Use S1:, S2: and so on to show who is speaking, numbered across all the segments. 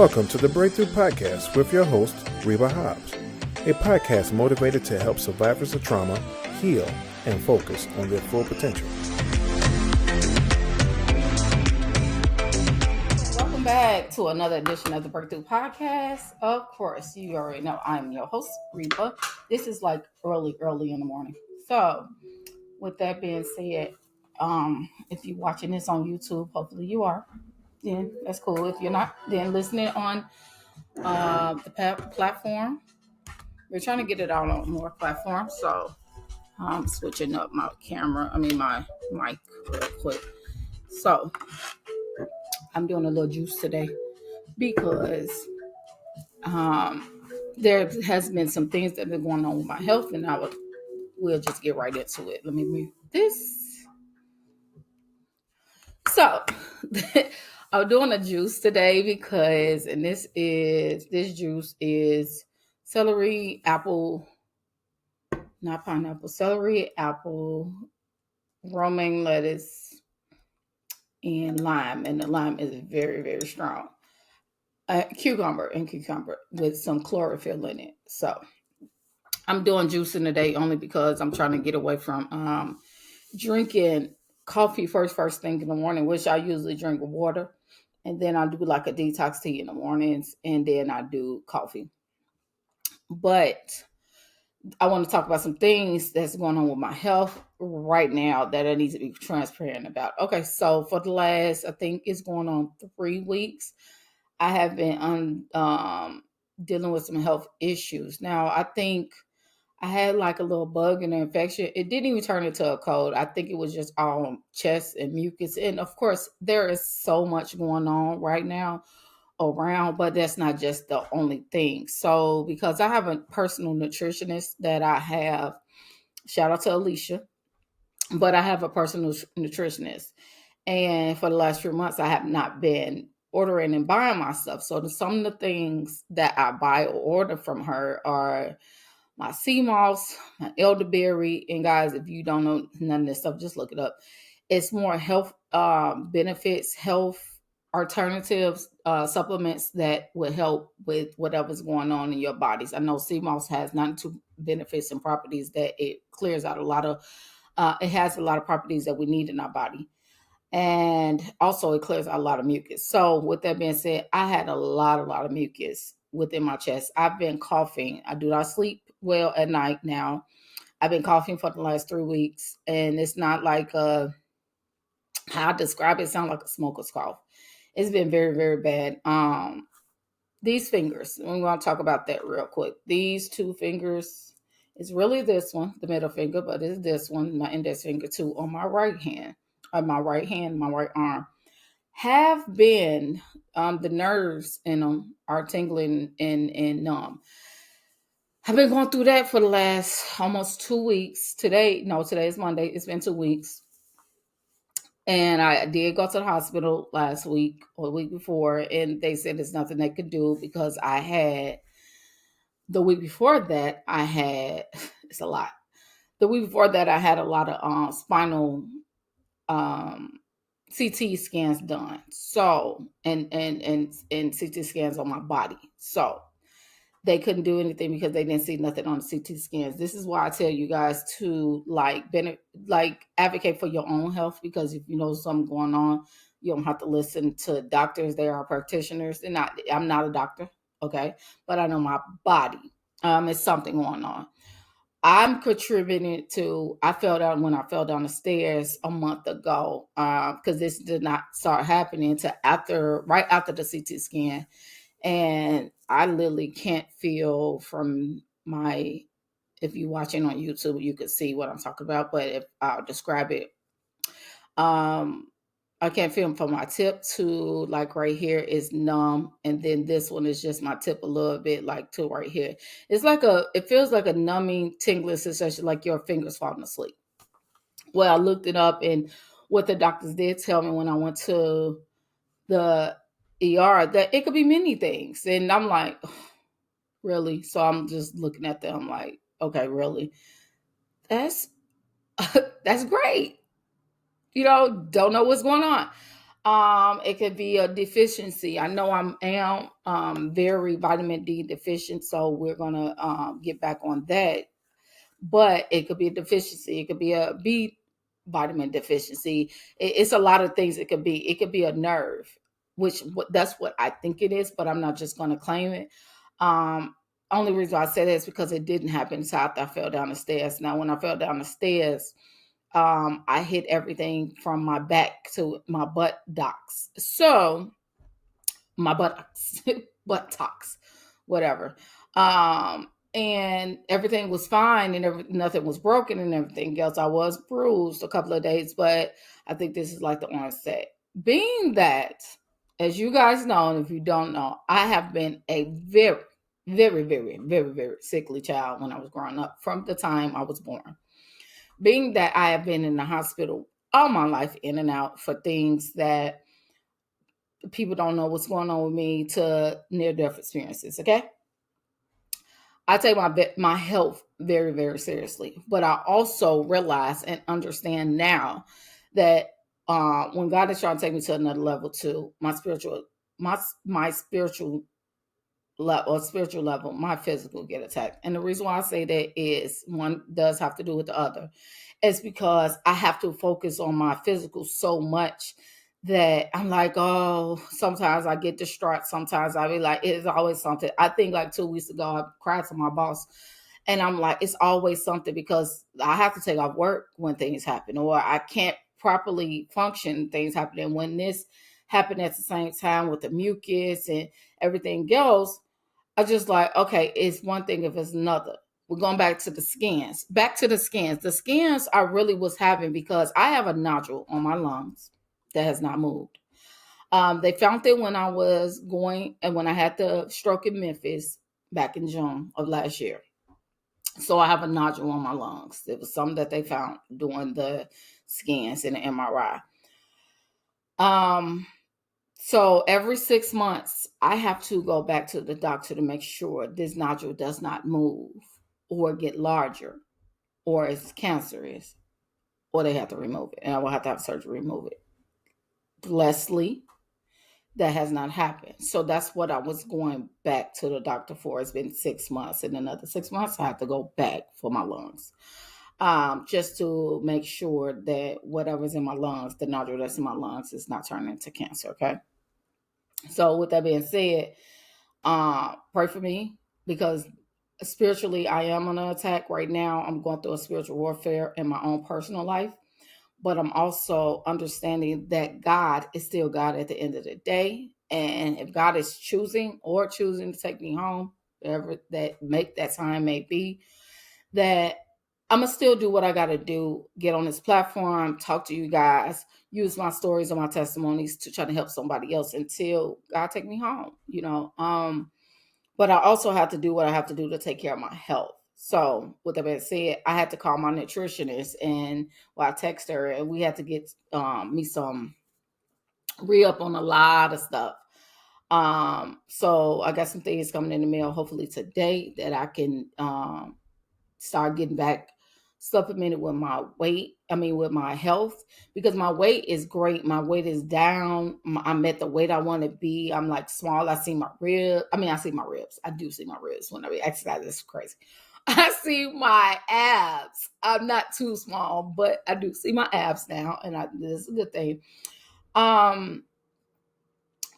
S1: Welcome to the Breakthrough Podcast with your host, Reba, a podcast motivated to help survivors of trauma heal and focus on their full potential.
S2: Welcome back to another edition of the Breakthrough Podcast. Of course, you already know I'm your host, Reba. This is like early in the morning. So, with that being said, if you're watching this on YouTube, hopefully you are. Then that's cool. If you're not, then listening on the platform. We're trying to get it out on more platforms, so I'm switching up my my mic real quick. So I'm doing a little juice today because there has been some things that have been going on with my health, and we'll just get right into it. Let me move this. So I'm doing a juice today because, and this juice is celery, apple, not pineapple, celery, apple, romaine lettuce, and lime. And the lime is very, very strong. Cucumber with some chlorophyll in it. So I'm doing juicing today only because I'm trying to get away from drinking coffee first thing in the morning, which I usually drink with water. And then I do like a detox tea in the mornings, and then I do coffee. But I want to talk about some things that's going on with my health right now that I need to be transparent about. Okay, so for the last, I think it's going on 3 weeks, I have been dealing with some health issues. Now, I think I had like a little bug and an infection. It didn't even turn into a cold. I think it was just all chest and mucus. And of course, there is so much going on right now around, but that's not just the only thing. So because I have a personal nutritionist that I have, shout out to Alicia, but I have a personal nutritionist. And for the last few months, I have not been ordering and buying my stuff. So some of the things that I buy or order from her are my sea moss, my elderberry. And guys, if you don't know none of this stuff, just look it up. It's more health benefits, health alternatives, supplements that will help with whatever's going on in your bodies. I know sea moss has 92 benefits and properties that it clears out a lot of, it has a lot of properties that we need in our body. And also it clears out a lot of mucus. So with that being said, I had a lot of mucus within my chest. I've been coughing. I do not sleep well at night now. I've been coughing for the last 3 weeks, and it's not like how I describe it, sounds like a smoker's cough. It's been very, very bad. These fingers, we want to talk about that real quick. These 2 fingers, it's really this one, the middle finger, but it's this one, my index finger too, on my right hand, my right arm, have been, the nerves in them are tingling and numb. I've been going through that for the last almost 2 weeks. Today is Monday. It's been 2 weeks. And I did go to the hospital last week or the week before, and they said there's nothing they could do because the week before that, it's a lot. The week before that, I had a lot of spinal CT scans done. So, and CT scans on my body. So, they couldn't do anything because they didn't see nothing on the CT scans. This is why I tell you guys to advocate for your own health, because if you know something going on, you don't have to listen to doctors. They are practitioners. I'm not a doctor, okay? But I know my body. It's something going on. I'm contributing to, I fell down the stairs a month ago, because this did not start happening until right after the CT scan. And I literally can't feel from if you're watching on YouTube, you could see what I'm talking about, but if I'll describe it, I can't feel from my tip to like right here is numb. And then this one is just my tip a little bit like to right here. It feels like a numbing, tingling sensation, like your fingers falling asleep. Well, I looked it up, and what the doctors did tell me when I went to the ER, that it could be many things. And I'm like, really? So I'm just looking at them like, okay, really? That's great. Don't know what's going on. It could be a deficiency. I know am very vitamin D deficient, so we're gonna get back on that. But it could be a deficiency. It could be a B vitamin deficiency. It's a lot of things. It could be. It could be a nerve, which that's what I think it is. But I'm not just gonna claim it. Um, Only reason I say that is because it didn't happen until after I fell down the stairs. Now, when I fell down the stairs, I hit everything from my back to my buttocks. So my buttocks, buttocks, whatever. And everything was fine, and nothing was broken, and everything else. I was bruised a couple of days, but I think this is like the onset. Being that, as you guys know, and if you don't know, I have been a very, very, very, very, very sickly child when I was growing up from the time I was born. Being that I have been in the hospital all my life, in and out, for things that people don't know what's going on with me, to near death experiences. Okay, I take my health very, very seriously, but I also realize and understand now that when God is trying to take me to another level, to my spiritual level, or spiritual level, my physical get attacked. And the reason why I say that is one does have to do with the other. It's because I have to focus on my physical so much that I'm like, oh, sometimes I get distraught. Sometimes I be like, it's always something. I think like 2 weeks ago, I cried to my boss, and I'm like, it's always something, because I have to take off work when things happen, or I can't properly function, things happening. When this happened at the same time with the mucus and everything else, I just like, okay, it's one thing if it's another. We're going back to the scans. Back to the scans. The scans I really was having because I have a nodule on my lungs that has not moved. They found it when I was going, and when I had the stroke in Memphis back in June of last year. So I have a nodule on my lungs. It was something that they found doing the scans and the MRI. So every 6 months, I have to go back to the doctor to make sure this nodule does not move or get larger, or it's cancerous, or they have to remove it, and I will have to have surgery to remove it. Blessedly, that has not happened. So that's what I was going back to the doctor for. It's been 6 months. In another 6 months, I have to go back for my lungs. Just to make sure that whatever's in my lungs, the nodule that's in my lungs, is not turning into cancer. Okay. So with that being said, pray for me, because spiritually I am on an attack right now. I'm going through a spiritual warfare in my own personal life, but I'm also understanding that God is still God at the end of the day. And if God is choosing to take me home, whatever that make that time may be, that I'm gonna still do what I gotta do, get on this platform, talk to you guys, use my stories and my testimonies to try to help somebody else until God take me home, but I also have to do what I have to do to take care of my health. So with that being said, I had to call my nutritionist, and I text her, and we had to get me some re-up on a lot of stuff. So I got some things coming in the mail hopefully today that I can start getting back supplemented with my weight. I mean, with my health, because my weight is great. My weight is down. I'm at the weight I want to be. I'm like small. I see my ribs. I mean, I see my ribs. I do see my ribs when I be exercising. It's crazy. I see my abs. I'm not too small, but I do see my abs now, and this is a good thing.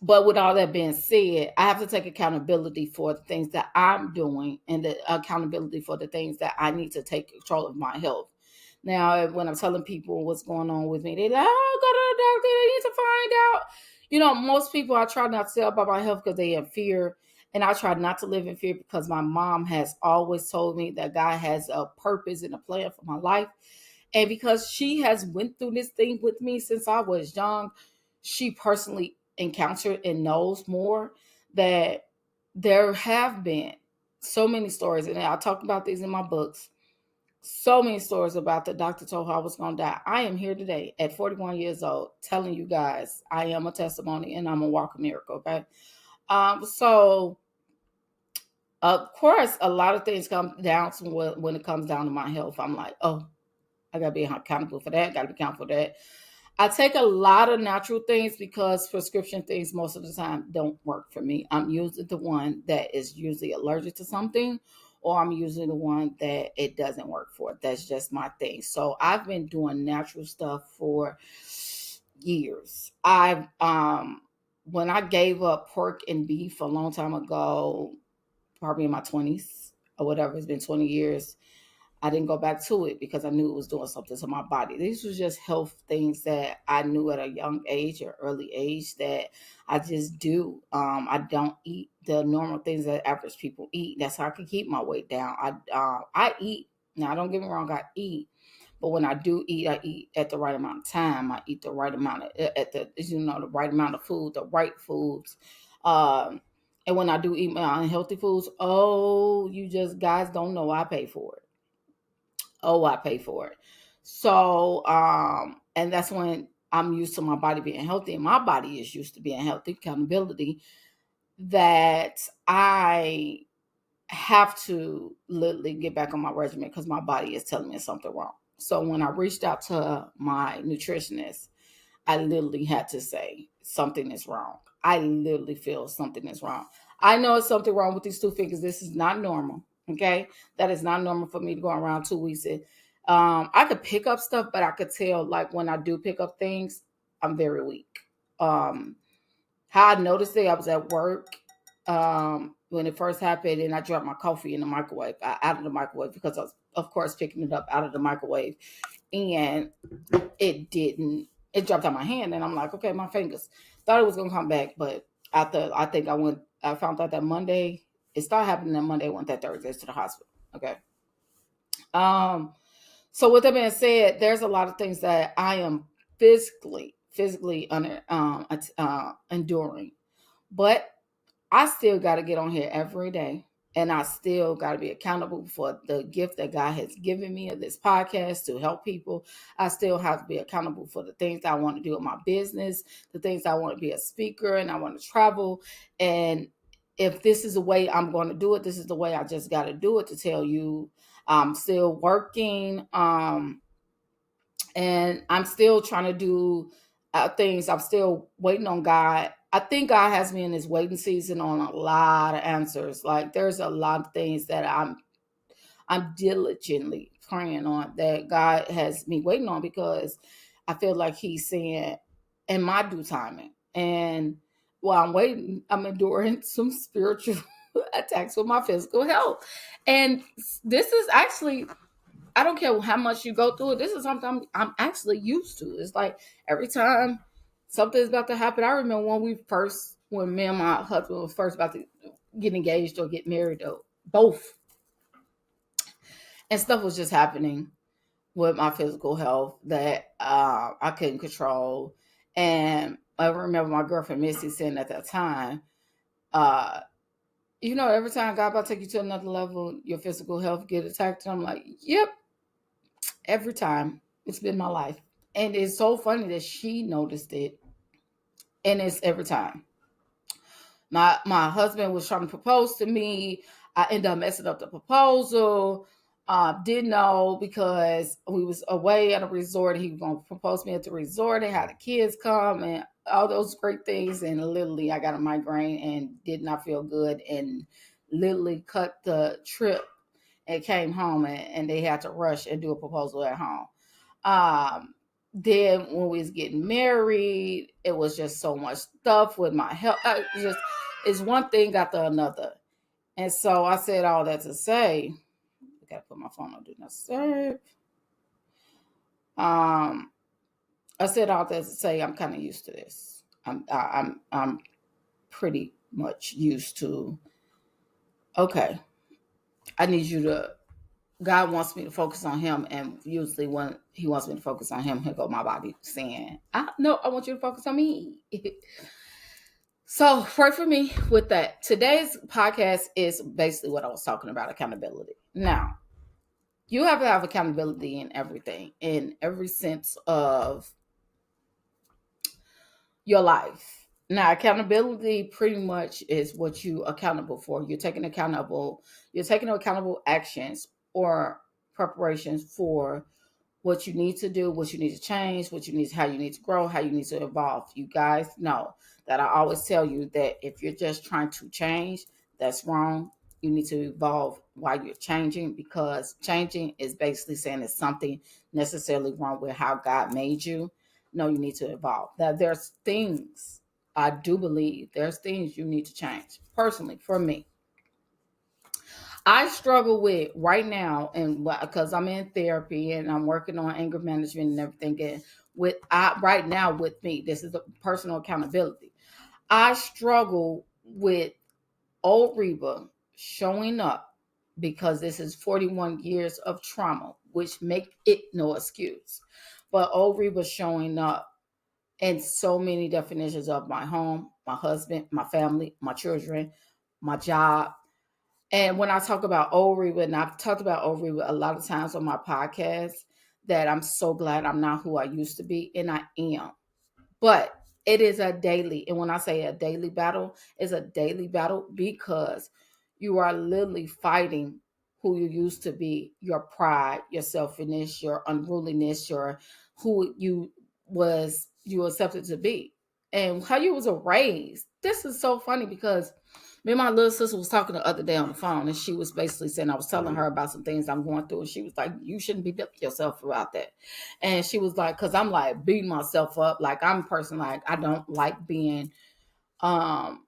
S2: But with all that being said, I have to take accountability for the things that I'm doing, and the accountability for the things that I need to take control of my health. Now, when I'm telling people what's going on with me, they're like, oh, go to the doctor. They need to find out. Most people, I try not to tell about my health because they in fear. And I try not to live in fear, because my mom has always told me that God has a purpose and a plan for my life. And because she has went through this thing with me since I was young, she personally encountered and knows more, that there have been so many stories, and I talk about these in my books. So many stories about the doctor told her I was going to die. I am here today at 41 years old telling you guys I am a testimony, and I'm a walking miracle. Okay. So of course, a lot of things come down to when it comes down to my health. I'm like, oh, I got to be accountable for that. Got to be accountable for that. I take a lot of natural things because prescription things most of the time don't work for me. I'm usually the one that is usually allergic to something, or I'm usually the one that it doesn't work for. That's just my thing. So I've been doing natural stuff for years. I've when I gave up pork and beef a long time ago, probably in my 20s or whatever, it's been 20 years. I didn't go back to it because I knew it was doing something to my body. These was just health things that I knew at a young age or early age that I just do. I don't eat the normal things that average people eat. That's how I can keep my weight down. I eat. Now, don't get me wrong, I eat. But when I do eat, I eat at the right amount of time. I eat the right amount of the right amount of food, the right foods. Um, and when I do eat my unhealthy foods, oh, you just guys don't know I pay for it. Oh, I pay for it. So, and that's when I'm used to my body being healthy, and my body is used to being healthy, accountability, that I have to literally get back on my regimen because my body is telling me something wrong. So when I reached out to my nutritionist, I literally had to say something is wrong. I literally feel something is wrong. I know it's something wrong with these 2 fingers. This is not normal. Okay, that is not normal for me to go around 2 weeks. I could pick up stuff, but I could tell like when I do pick up things, I'm very weak. Um, how I noticed it, I was at work when it first happened, and I dropped my coffee in the microwave, out of the microwave, because I was, of course, picking it up out of the microwave, and it didn't. It dropped out my hand, and I'm like, okay, my fingers. Thought it was gonna come back, but after I think I found out that Monday. It started happening that Monday. I went that Thursday to the hospital. Okay. Um. So with that being said, there's a lot of things that I am physically enduring, but I still got to get on here every day. And I still got to be accountable for the gift that God has given me of this podcast to help people. I still have to be accountable for the things I want to do in my business, the things I want to be a speaker and I want to travel. And if this is the way I'm going to do it, this is the way I just got to do it to tell you I'm still working. And I'm still trying to do things. I'm still waiting on God. I think God has me in this waiting season on a lot of answers. Like there's a lot of things that I'm diligently praying on that God has me waiting on because I feel like He's saying in my due timing. And while I'm waiting, I'm enduring some spiritual attacks with my physical health. And this is actually, I don't care how much you go through it. This is something I'm actually used to. It's like every time something's about to happen. I remember when me and my husband were first about to get engaged or get married, or both, and stuff was just happening with my physical health that I couldn't control. And I remember my girlfriend Missy saying at that time, uh, every time God about to take you to another level, your physical health get attacked. And I'm like, yep, every time. It's been my life. And it's so funny that she noticed it. And it's every time. My husband was trying to propose to me. I ended up messing up the proposal. Didn't know because we was away at a resort. He was going to propose to me at the resort. They had the kids come and all those great things. And literally, I got a migraine and did not feel good and literally cut the trip and came home and they had to rush and do a proposal at home. Then when we was getting married, it was just so much stuff with my health. It's one thing after another. And so I said all that to say, I gotta put my phone on do not disturb. Um, I said all that to say I'm kind of used to this. I'm pretty much used to. Okay, I need you to. God wants me to focus on Him, and usually when He wants me to focus on Him, He'll go my body saying, "No, I want you to focus on me." So pray for me with that. Today's podcast is basically what I was talking about: accountability. Now, you have to have accountability in everything, in every sense of your life. Now, accountability pretty much is what you accountable for. You're taking accountable actions or preparations for what you need to do, what you need to change, how you need to grow, how you need to evolve. You guys know that I always tell you that if you're just trying to change, that's wrong. You need to evolve while you're changing, because changing is basically saying there's something necessarily wrong with how God made you. No, you need to evolve. Now, there's things, I do believe there's things you need to change. Personally, for me, I struggle with right now, and because I'm in therapy and I'm working on anger management and everything, and right now with me, this is a personal accountability. I struggle with old Reba showing up, because this is 41 years of trauma, which make it no excuse. But old Reba showing up in so many definitions of my home, my husband, my family, my children, my job. And when I talk about old Reba, and I've talked about old Reba a lot of times on my podcast, that I'm so glad I'm not who I used to be, and I am. But it is a daily, and when I say a daily battle, it's a daily battle, because you are literally fighting who you used to be, your pride, your selfishness, your unruliness, your who you accepted to be, and how you was raised. This is so funny, because me and my little sister was talking the other day on the phone, and she was basically saying, I was telling her about some things I'm going through, and she was like, you shouldn't beat up yourself about that. And she was like, because I'm like beating myself up. Like, I'm a person, like, I don't like being um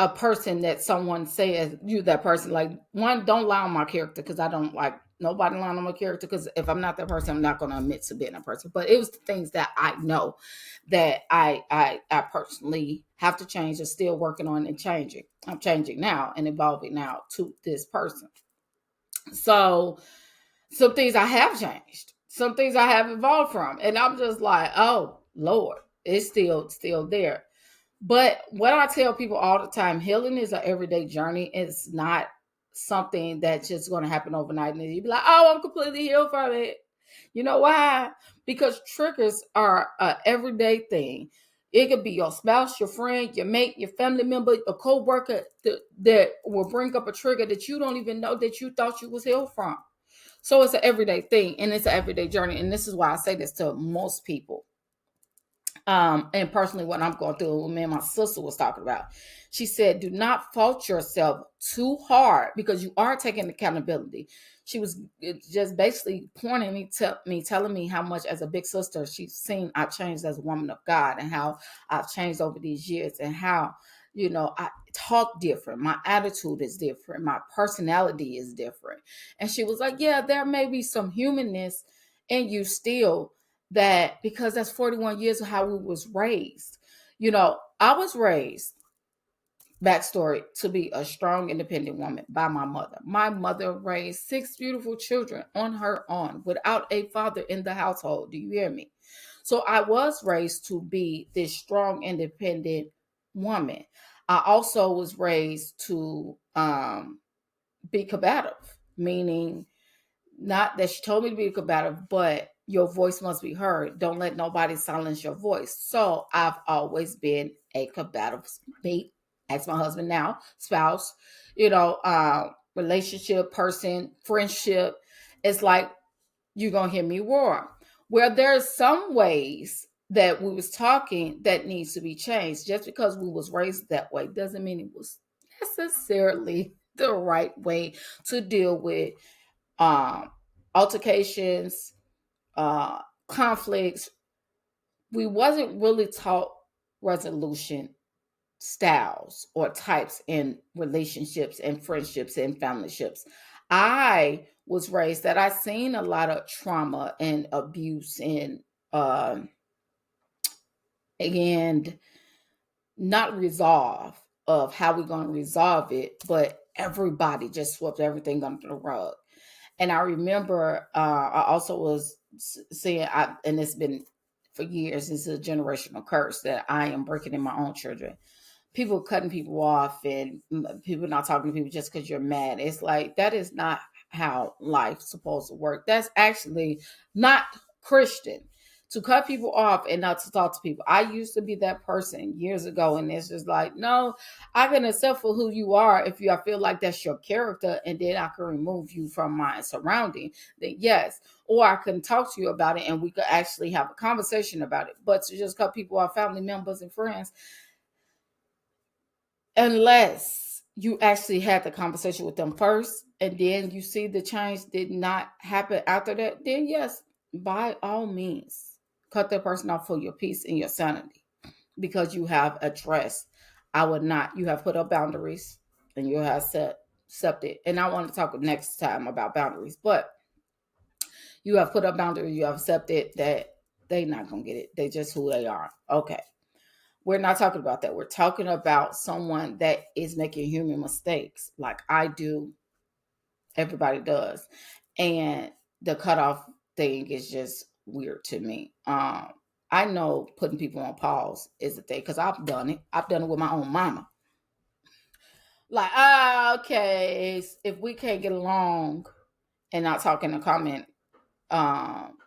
S2: a person that someone says you that person. Like, one, don't lie on my character, because I don't like nobody lying on my character, because if I'm not that person, I'm not going to admit to being a person. But it was the things that I know that I personally have to change, and still working on and changing. I'm changing now and evolving now to this person. So some things I have changed, some things I have evolved from, and I'm just like, oh Lord, it's still there. But what I tell people all the time, healing is an everyday journey. It's not something that's just going to happen overnight, and you be like, oh, I'm completely healed from it. You know why? Because triggers are an everyday thing. It could be your spouse, your friend, your mate, your family member, a co-worker that will bring up a trigger that you don't even know that you thought you was healed from. So it's an everyday thing, and it's an everyday journey. And this is why I say this to most people. And personally, what I'm going through, what me and my sister was talking about, she said, do not fault yourself too hard, because you are taking accountability. She was just basically pointing me, telling me how much as a big sister she's seen I changed as a woman of God, and how I've changed over these years, and how, I talk different. My attitude is different. My personality is different. And she was like, yeah, there may be some humanness in you still, that because that's 41 years of how we was raised. I was raised, backstory, to be a strong, independent woman by my mother. My mother raised 6 beautiful children on her own without a father in the household. Do you hear me? So I was raised to be this strong, independent woman. I also was raised to be combative, meaning not that she told me to be combative, but your voice must be heard. Don't let nobody silence your voice. So I've always been a combative mate, as my husband now, spouse, relationship, person, friendship. It's like, you're going to hear me roar. Where there's some ways that we was talking that needs to be changed. Just because we was raised that way doesn't mean it was necessarily the right way to deal with um, altercations, conflicts. We wasn't really taught resolution styles or types in relationships and friendships and familyships. I was raised that I seen a lot of trauma and abuse uh, and not resolve of how we're going to resolve it, but everybody just swept everything under the rug. And I remember I also was seeing, and it's been for years, it's a generational curse that I am breaking in my own children. People cutting people off, and people not talking to people just because you're mad. It's like, that is not how life's supposed to work. That's actually not Christian. to cut people off and not to talk to people. I used to be that person years ago, and it's just like, no, I can accept for who you are if I feel like that's your character, and then I can remove you from my surrounding. Then yes, or I can talk to you about it, and we could actually have a conversation about it. But to just cut people off, family members and friends, unless you actually had the conversation with them first and then you see the change did not happen after that, then yes, by all means, cut that person off for your peace and your sanity, because you have addressed. I would not, you have put up boundaries and you have set it. And I want to talk next time about boundaries, but you have put up boundaries, you have accepted that they not gonna get it. They just who they are. Okay. We're not talking about that. We're talking about someone that is making human mistakes, like I do, everybody does. And the cutoff thing is just weird to me. I know putting people on pause is a thing because I've done it. I've done it with my own mama. Like, okay, if we can't get along and not talk um,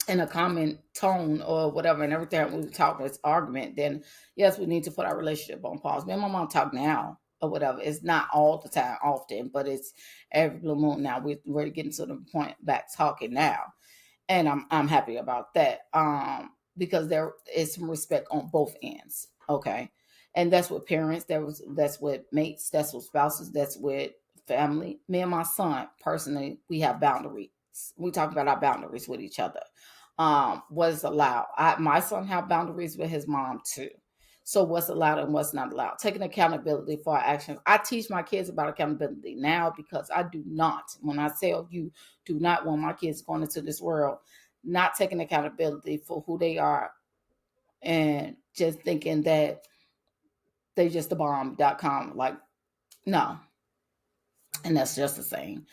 S2: in a common tone or whatever, and every time we talk it's argument, then yes, we need to put our relationship on pause. Me and my mom talk now or whatever. It's not all the time, often, but it's every blue moon now. We're getting to the point back talking now, and I'm happy about that. Because there is some respect on both ends. Okay, and that's with parents. That's with mates. That's with spouses. That's with family. Me and my son personally, we have boundaries. We talk about our boundaries with each other. What is allowed. My son have boundaries with his mom too. So what's allowed and what's not allowed. Taking accountability for our actions. I teach my kids about accountability now because I do not. When I tell you, do not want my kids going into this world not taking accountability for who they are and just thinking that they just a bomb.com. Like, no. And that's just the same.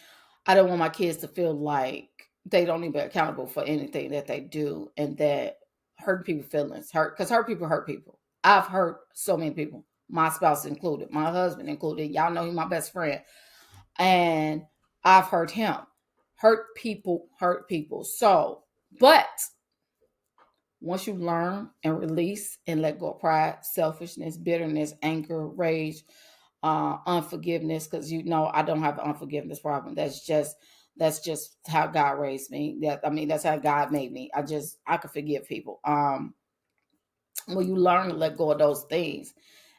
S2: I don't want my kids to feel like they don't even be accountable for anything that they do, and that hurt people feelings hurt, because hurt people hurt people. I've hurt so many people, my spouse included, my husband included. Y'all know he's my best friend, and I've hurt him. Hurt people hurt people. So, but once you learn and release and let go of pride, selfishness, bitterness, anger, rage, unforgiveness, because you know I don't have an unforgiveness problem. That's just how God raised me. That's how God made me. I could forgive people. When you learn to let go of those things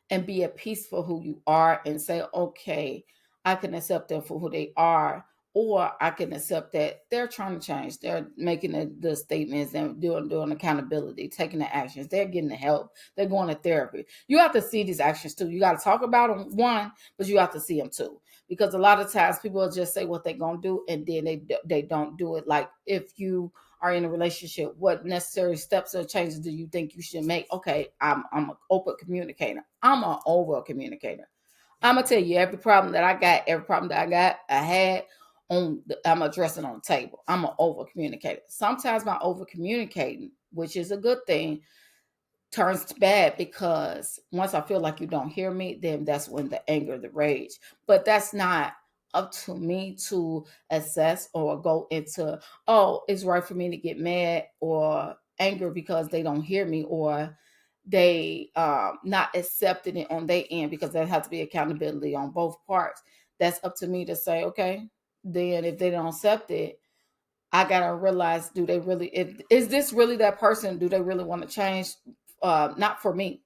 S2: and be at peace for who you are and say, okay, I can accept them for who they are, or I can accept that they're trying to change. They're making the statements and doing accountability, taking the actions. They're getting the help. They're going to therapy. You have to see these actions too. You got to talk about them, one, but you have to see them too. Because a lot of times people will just say what they're going to do and then they don't do it. Like if you are in a relationship, what necessary steps or changes do you think you should make? Okay, I'm an open communicator. I'm an over communicator. I'm gonna tell you every problem that I got, I had I'm addressing on the table. I'm an over communicator. Sometimes my over communicating, which is a good thing, turns to bad, because once I feel like you don't hear me, then that's when the anger, the rage. But that's not up to me to assess or go into, oh, it's right for me to get mad or anger because they don't hear me, or they not accepting it on their end, because there has to be accountability on both parts. That's up to me to say, okay, then if they don't accept it, I gotta realize, do they really? Is this really that person? Do they really want to change? Not for me,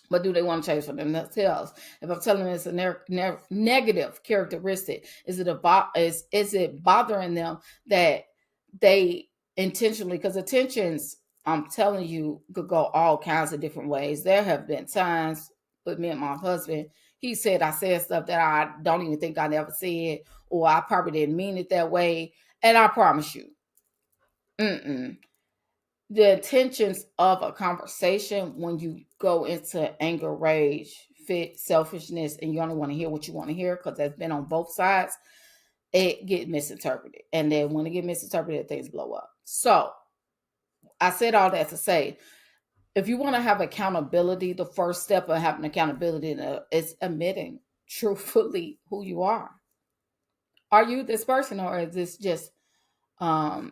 S2: but do they want to change for themselves? If I'm telling them it's a negative characteristic, is it bothering them that they intentionally? Because attentions, I'm telling you, could go all kinds of different ways. There have been times with me and my husband. He said I said stuff that I don't even think I never said, or I probably didn't mean it that way. And I promise you, mm-mm. The intentions of a conversation, when you go into anger, rage, fit, selfishness, and you only want to hear what you want to hear because that's been on both sides, it get misinterpreted. And then when it get misinterpreted, things blow up. So I said all that to say, if you want to have accountability, the first step of having accountability is admitting truthfully who you are. Are you this person, or is this just a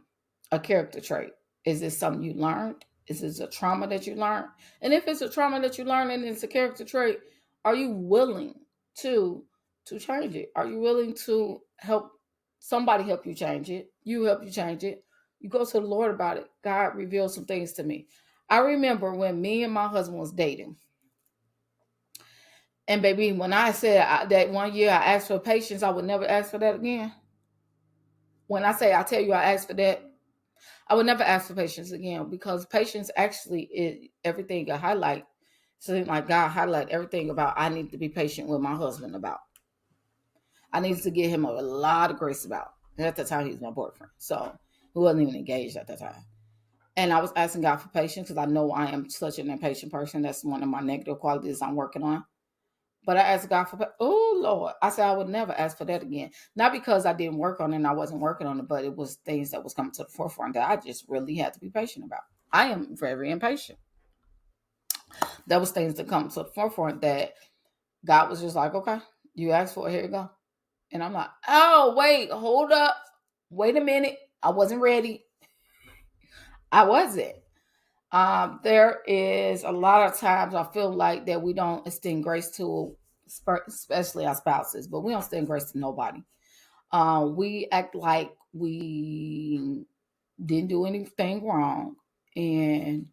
S2: character trait? Is this something you learned? Is this a trauma that you learned? And if it's a trauma that you learned and it's a character trait, are you willing to change it? Are you willing to help somebody help you change it? You help you change it. You go to the Lord about it. God revealed some things to me. I remember when me and my husband was dating. And baby, when I said that one year I asked for patience, I would never ask for that again. When I say, I tell you, I asked for that, I would never ask for patience again, because patience actually is everything I highlight. So like God highlight everything about I need to be patient with my husband about. I need to give him a lot of grace about. And at the time, he was my boyfriend. So he wasn't even engaged at the time. And I was asking God for patience because I know I am such an impatient person. That's one of my negative qualities I'm working on. But I asked God for, oh Lord, I said I would never ask for that again. Not because I didn't work on it and I wasn't working on it, but it was things that was coming to the forefront that I just really had to be patient about. I am very impatient. That was things that come to the forefront that God was just like, okay, you asked for it, here you go. And I'm like, oh, wait, hold up. Wait a minute. I wasn't ready. I wasn't. There is a lot of times I feel like that we don't extend grace to, especially our spouses, but we don't extend grace to nobody. We act like we didn't do anything wrong, and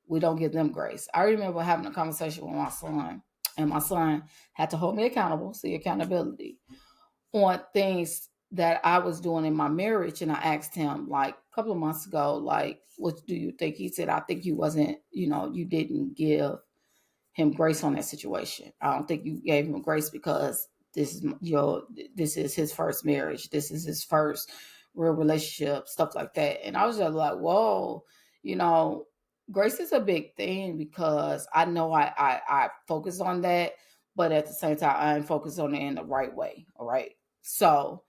S2: we don't give them grace. I remember having a conversation with my son, and my son had to hold me accountable, see accountability, on things that I was doing in my marriage. And I asked him like a couple of months ago, like, what do you think? He said, I think you wasn't, you didn't give him grace on that situation. I don't think you gave him grace because this is his first marriage. This is his first real relationship, stuff like that. And I was just like, whoa, you know, grace is a big thing, because I know I focus on that, but at the same time, I ain't focused on it in the right way. All right. So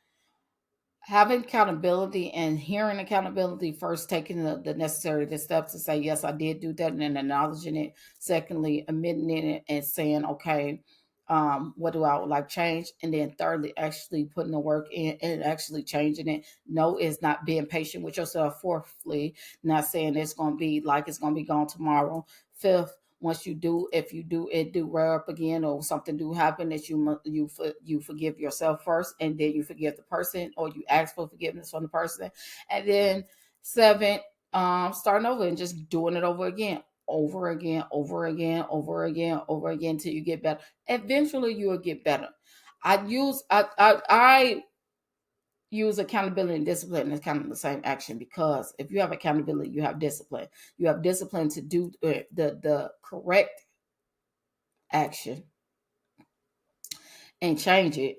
S2: having accountability and hearing accountability first, taking the necessary steps to say, yes, I did do that, and then acknowledging it. Secondly, admitting it and saying, okay, what do I would like change? And then thirdly, actually putting the work in and actually changing it. No, it's not being patient with yourself. Fourthly, not saying it's going to be like it's going to be gone tomorrow. Fifth, once you do, if you do it do rear up again, or something do happen, that you forgive yourself first, and then you forgive the person, or you ask for forgiveness from the person. And then seven, starting over and just doing it over again, over again, over again, over again, over again, till you get better. Eventually you will get better. I use accountability and discipline as kind of the same action, because if you have accountability, you have discipline. You have discipline to do the correct action and change it,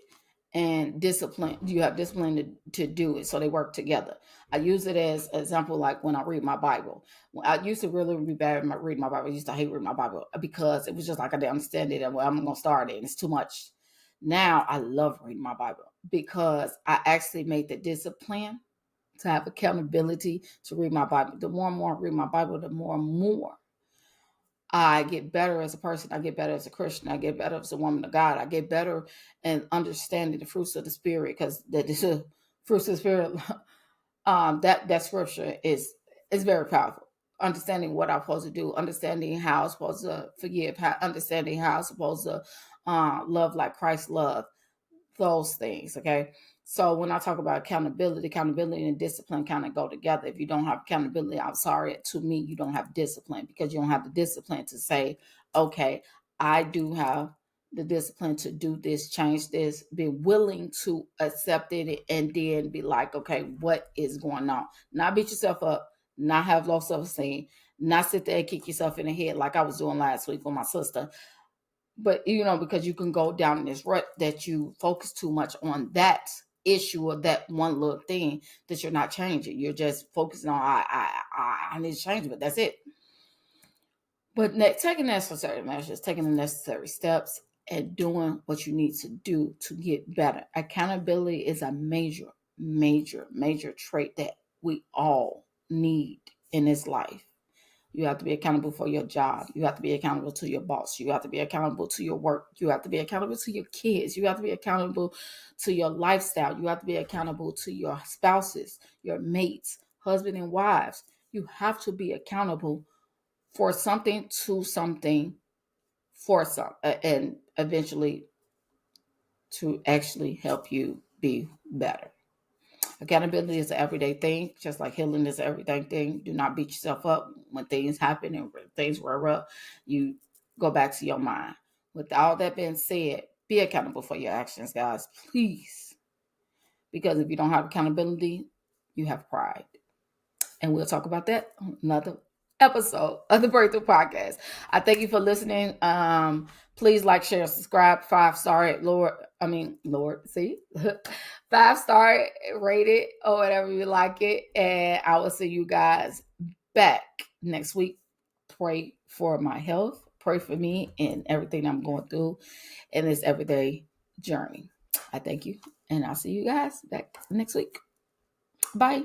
S2: and discipline, you have discipline to do it, so they work together. I use it as an example, like when I read my Bible. I used to really be bad at reading my Bible. I used to hate reading my Bible because it was just like I didn't understand it, and well, I'm going to start it and it's too much. Now I love reading my Bible because I actually made the discipline to have accountability to read my Bible. The more and more I read my Bible, the more and more I get better as a person. I get better as a Christian. I get better as a woman of God. I get better in understanding the fruits of the Spirit, because the fruits of the Spirit, that scripture is very powerful. Understanding what I'm supposed to do, understanding how I'm supposed to forgive, understanding how I'm supposed to love like Christ loved, those things. Okay. So when I talk about accountability and discipline kind of go together. If you don't have accountability, I'm sorry, to me, you don't have discipline, because you don't have the discipline to say, okay, I do have the discipline to do this, change this, be willing to accept it, and then be like, okay, what is going on? Not beat yourself up, not have low self-esteem, not sit there and kick yourself in the head like I was doing last week with my sister. But because you can go down in this rut that you focus too much on that issue or that one little thing that you're not changing. You're just focusing on I need to change, but that's it. But taking necessary measures, taking the necessary steps, and doing what you need to do to get better. Accountability is a major, major, major trait that we all need in this life. You have to be accountable for your job. You have to be accountable to your boss. You have to be accountable to your work. You have to be accountable to your kids. You have to be accountable to your lifestyle. You have to be accountable to your spouses, your mates, husband and wives. You have to be accountable for something to something for some, and eventually to actually help you be better. Accountability is an everyday thing, just like healing is an everyday thing. Do not beat yourself up when things happen and when things were up. You go back to your mind. With all that being said, be accountable for your actions, guys, please. Because if you don't have accountability, you have pride. And we'll talk about that on another episode of the Breakthrough Podcast. I thank you for listening. Please like, share, subscribe, 5-star Lord, see? 5-star rated or whatever you like it. And I will see you guys back next week. Pray for my health. Pray for me and everything I'm going through in this everyday journey. I thank you. And I'll see you guys back next week. Bye.